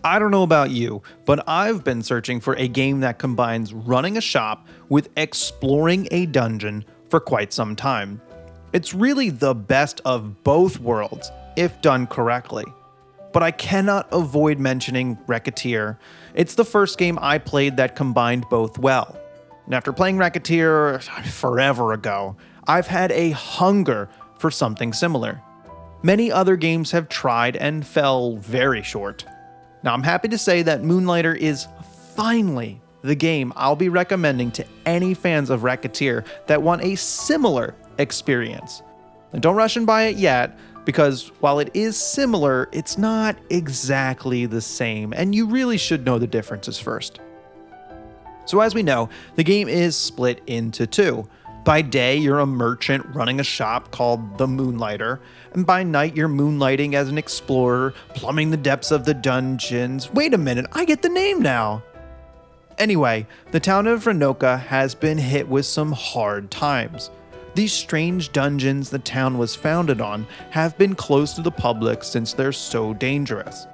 I don't know about you, but I've been searching for a game that combines running a shop with exploring a dungeon for quite some time. It's really the best of both worlds, if done correctly. But I cannot avoid mentioning Recettear. It's the first game I played that combined both well. And after playing Recettear forever ago, I've had a hunger for something similar. Many other games have tried and fell very short. Now, I'm happy to say that Moonlighter is finally the game I'll be recommending to any fans of Recettear that want a similar experience. And don't rush and buy it yet, because while it is similar, it's not exactly the same, and you really should know the differences first. So as we know, the game is split into two. By day, you're a merchant running a shop called the Moonlighter, and by night, you're moonlighting as an explorer, plumbing the depths of the dungeons. Wait a minute, I get the name now! Anyway, the town of Renoka has been hit with some hard times. These strange dungeons the town was founded on have been closed to the public since they're so dangerous.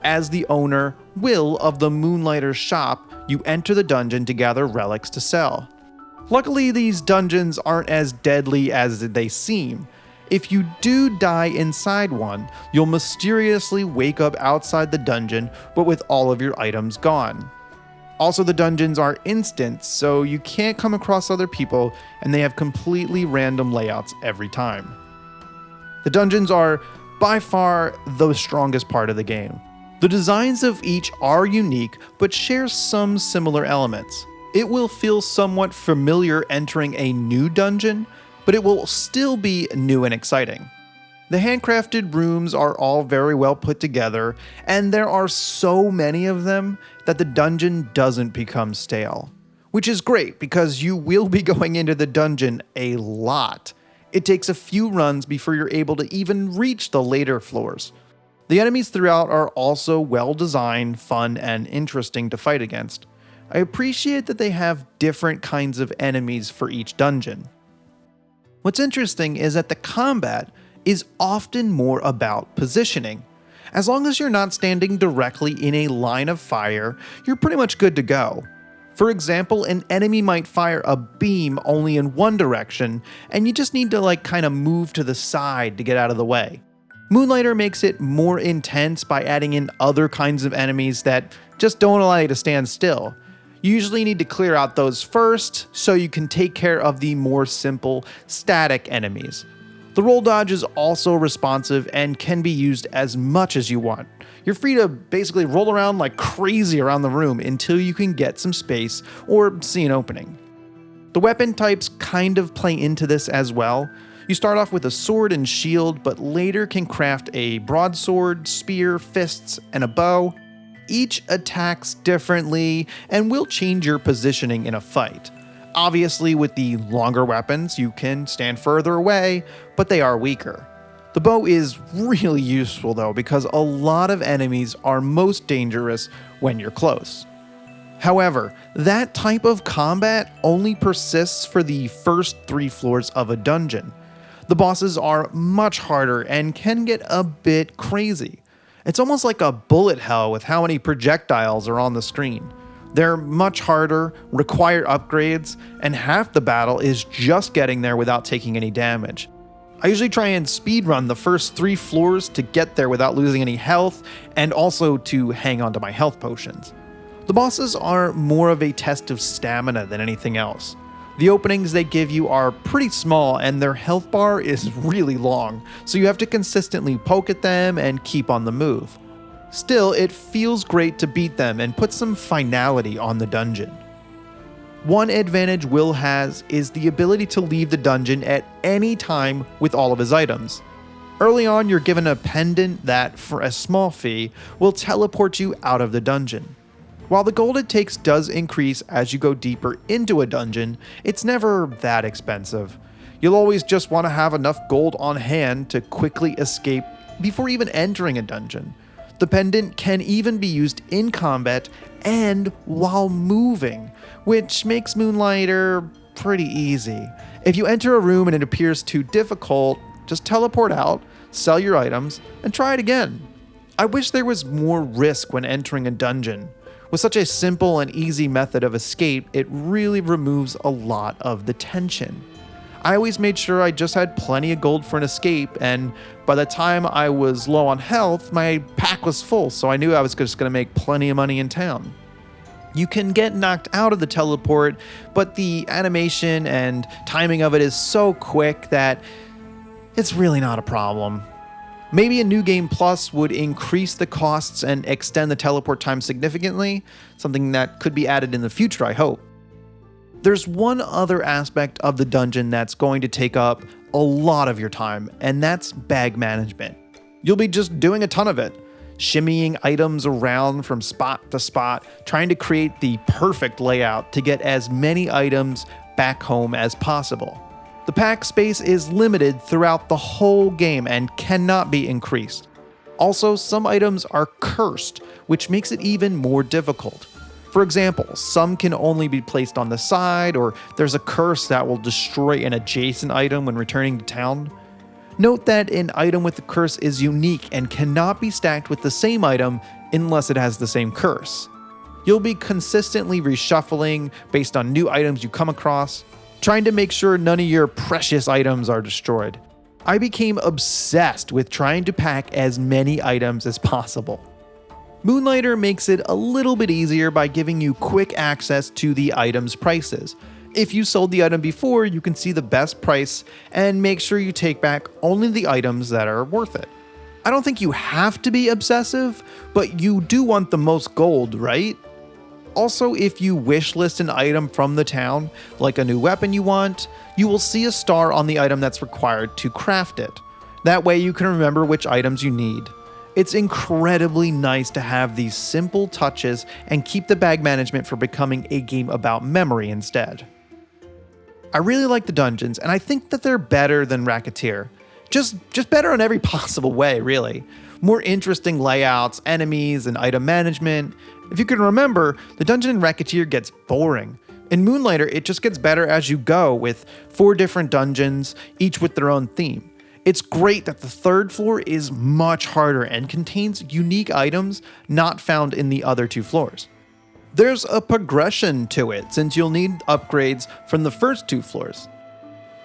As the owner, Will, of the Moonlighter shop, you enter the dungeon to gather relics to sell. Luckily, these dungeons aren't as deadly as they seem. If you do die inside one, you'll mysteriously wake up outside the dungeon, but with all of your items gone. Also, the dungeons are instant, so you can't come across other people, and they have completely random layouts every time. The dungeons are by far the strongest part of the game. The designs of each are unique, but share some similar elements. It will feel somewhat familiar entering a new dungeon, but it will still be new and exciting. The handcrafted rooms are all very well put together, and there are so many of them that the dungeon doesn't become stale. Which is great, because you will be going into the dungeon a lot. It takes a few runs before you're able to even reach the later floors. The enemies throughout are also well designed, fun, and interesting to fight against. I appreciate that they have different kinds of enemies for each dungeon. What's interesting is that the combat is often more about positioning. As long as you're not standing directly in a line of fire, you're pretty much good to go. For example, an enemy might fire a beam only in one direction, and you just need to kind of move to the side to get out of the way. Moonlighter makes it more intense by adding in other kinds of enemies that just don't allow you to stand still. You usually need to clear out those first, so you can take care of the more simple, static enemies. The roll dodge is also responsive and can be used as much as you want. You're free to basically roll around like crazy around the room until you can get some space or see an opening. The weapon types kind of play into this as well. You start off with a sword and shield, but later can craft a broadsword, spear, fists, and a bow. Each attacks differently and will change your positioning in a fight. Obviously, with the longer weapons, you can stand further away, but they are weaker. The bow is really useful though, because a lot of enemies are most dangerous when you're close. However, that type of combat only persists for the first 3 floors of a dungeon. The bosses are much harder and can get a bit crazy. It's almost like a bullet hell with how many projectiles are on the screen. They're much harder, require upgrades, and half the battle is just getting there without taking any damage. I usually try and speedrun the first 3 floors to get there without losing any health, and also to hang on to my health potions. The bosses are more of a test of stamina than anything else. The openings they give you are pretty small, and their health bar is really long, so you have to consistently poke at them and keep on the move. Still, it feels great to beat them and put some finality on the dungeon. One advantage Will has is the ability to leave the dungeon at any time with all of his items. Early on, you're given a pendant that, for a small fee, will teleport you out of the dungeon. While the gold it takes does increase as you go deeper into a dungeon, it's never that expensive. You'll always just want to have enough gold on hand to quickly escape before even entering a dungeon. The pendant can even be used in combat and while moving, which makes Moonlighter pretty easy. If you enter a room and it appears too difficult, just teleport out, sell your items, and try it again. I wish there was more risk when entering a dungeon. With such a simple and easy method of escape, it really removes a lot of the tension. I always made sure I just had plenty of gold for an escape, and by the time I was low on health, my pack was full, so I knew I was just going to make plenty of money in town. You can get knocked out of the teleport, but the animation and timing of it is so quick that it's really not a problem. Maybe a New Game Plus would increase the costs and extend the teleport time significantly, something that could be added in the future, I hope. There's one other aspect of the dungeon that's going to take up a lot of your time, and that's bag management. You'll be just doing a ton of it, shimmying items around from spot to spot, trying to create the perfect layout to get as many items back home as possible. The pack space is limited throughout the whole game and cannot be increased. Also, some items are cursed, which makes it even more difficult. For example, some can only be placed on the side, or there's a curse that will destroy an adjacent item when returning to town. Note that an item with the curse is unique and cannot be stacked with the same item unless it has the same curse. You'll be consistently reshuffling based on new items you come across, trying to make sure none of your precious items are destroyed. I became obsessed with trying to pack as many items as possible. Moonlighter makes it a little bit easier by giving you quick access to the item's prices. If you sold the item before, you can see the best price and make sure you take back only the items that are worth it. I don't think you have to be obsessive, but you do want the most gold, right? Also, if you wishlist an item from the town, like a new weapon you want, you will see a star on the item that's required to craft it. That way you can remember which items you need. It's incredibly nice to have these simple touches and keep the bag management from becoming a game about memory instead. I really like the dungeons, and I think that they're better than Recettear. Just better in every possible way, really. More interesting layouts, enemies, and item management. If you can remember, the dungeon in Recettear gets boring. In Moonlighter, it just gets better as you go, with 4 different dungeons, each with their own theme. It's great that the third floor is much harder and contains unique items not found in the other 2 floors. There's a progression to it, since you'll need upgrades from the first 2 floors.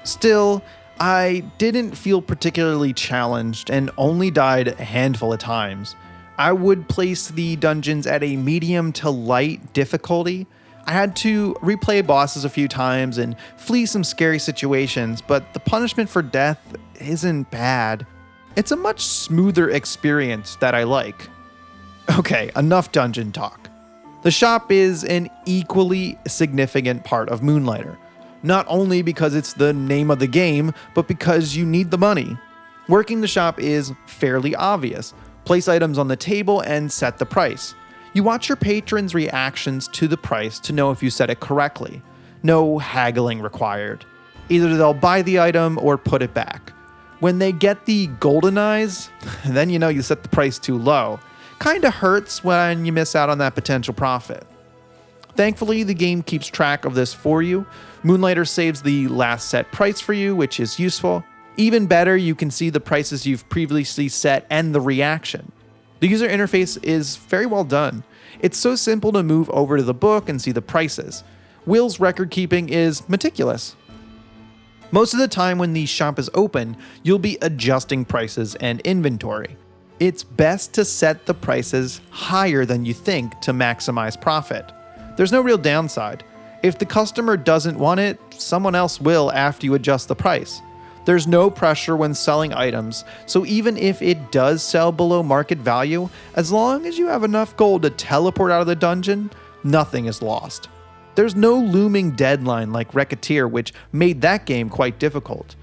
Still, I didn't feel particularly challenged and only died a handful of times. I would place the dungeons at a medium to light difficulty. I had to replay bosses a few times and flee some scary situations, but the punishment for death isn't bad. It's a much smoother experience that I like. Okay, enough dungeon talk. The shop is an equally significant part of Moonlighter. Not only because it's the name of the game, but because you need the money. Working the shop is fairly obvious. Place items on the table and set the price. You watch your patrons' reactions to the price to know if you set it correctly. No haggling required. Either they'll buy the item or put it back. When they get the golden eyes, then you know you set the price too low. Kinda hurts when you miss out on that potential profit. Thankfully, the game keeps track of this for you. Moonlighter saves the last set price for you, which is useful. Even better, you can see the prices you've previously set and the reaction. The user interface is very well done. It's so simple to move over to the book and see the prices. Will's record keeping is meticulous. Most of the time when the shop is open, you'll be adjusting prices and inventory. It's best to set the prices higher than you think to maximize profit. There's no real downside. If the customer doesn't want it, someone else will after you adjust the price. There's no pressure when selling items, so even if it does sell below market value, as long as you have enough gold to teleport out of the dungeon, nothing is lost. There's no looming deadline like Recettear, which made that game quite difficult.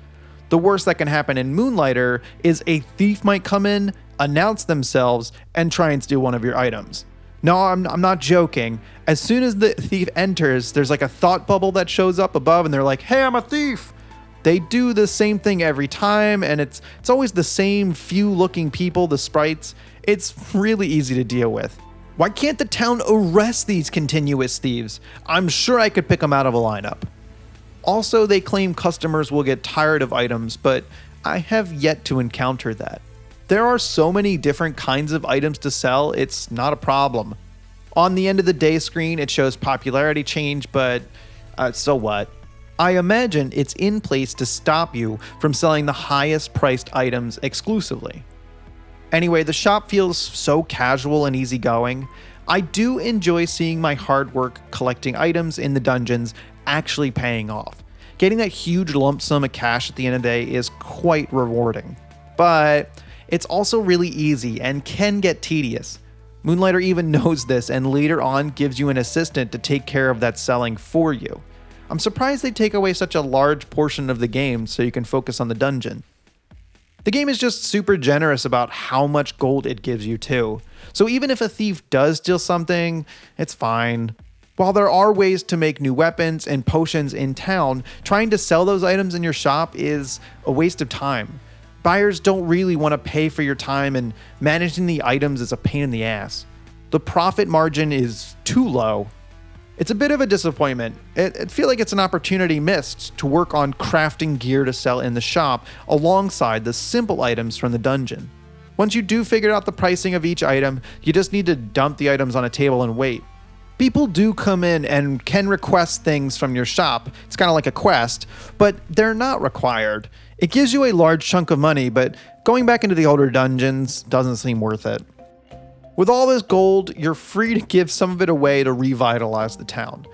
The worst that can happen in Moonlighter is a thief might come in, announce themselves, and try and steal one of your items. No, I'm not joking. As soon as the thief enters, there's like a thought bubble that shows up above and they're like, "Hey, I'm a thief!" They do the same thing every time, and it's always the same few looking people, the sprites. It's really easy to deal with. Why can't the town arrest these continuous thieves? I'm sure I could pick them out of a lineup. Also, they claim customers will get tired of items, but I have yet to encounter that. There are so many different kinds of items to sell, it's not a problem. On the end of the day screen, it shows popularity change, but so what? I imagine it's in place to stop you from selling the highest priced items exclusively. Anyway, the shop feels so casual and easygoing. I do enjoy seeing my hard work collecting items in the dungeons actually paying off. Getting that huge lump sum of cash at the end of the day is quite rewarding. But it's also really easy and can get tedious. Moonlighter even knows this and later on gives you an assistant to take care of that selling for you. I'm surprised they take away such a large portion of the game so you can focus on the dungeon. The game is just super generous about how much gold it gives you too. So even if a thief does steal something, it's fine. While there are ways to make new weapons and potions in town, trying to sell those items in your shop is a waste of time. Buyers don't really want to pay for your time, and managing the items is a pain in the ass. The profit margin is too low. It's a bit of a disappointment. I feel like it's an opportunity missed to work on crafting gear to sell in the shop alongside the simple items from the dungeon. Once you do figure out the pricing of each item, you just need to dump the items on a table and wait. People do come in and can request things from your shop. It's kind of like a quest, but they're not required. It gives you a large chunk of money, but going back into the older dungeons doesn't seem worth it. With all this gold, you're free to give some of it away to revitalize the town.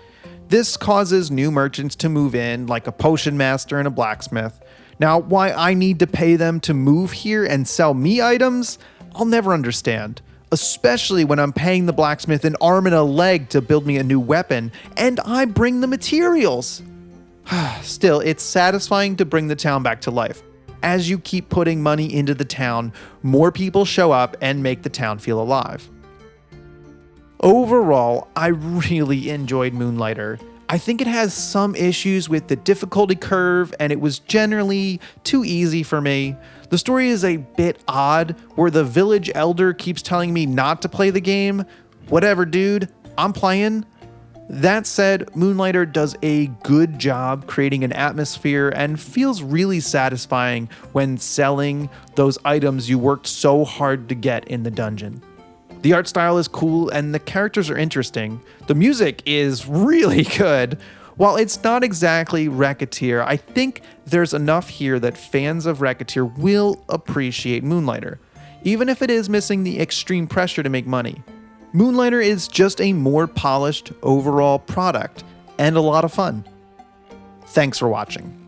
This causes new merchants to move in, like a potion master and a blacksmith. Now, why I need to pay them to move here and sell me items, I'll never understand. Especially when I'm paying the blacksmith an arm and a leg to build me a new weapon, and I bring the materials. Still, it's satisfying to bring the town back to life. As you keep putting money into the town, more people show up and make the town feel alive. Overall, I really enjoyed Moonlighter. I think it has some issues with the difficulty curve, and it was generally too easy for me. The story is a bit odd, where the village elder keeps telling me not to play the game. Whatever, dude, I'm playing. That said, Moonlighter does a good job creating an atmosphere and feels really satisfying when selling those items you worked so hard to get in the dungeon. The art style is cool and the characters are interesting. The music is really good. While it's not exactly Recettear, I think there's enough here that fans of Recettear will appreciate Moonlighter, even if it is missing the extreme pressure to make money. Moonlighter is just a more polished overall product and a lot of fun. Thanks for watching.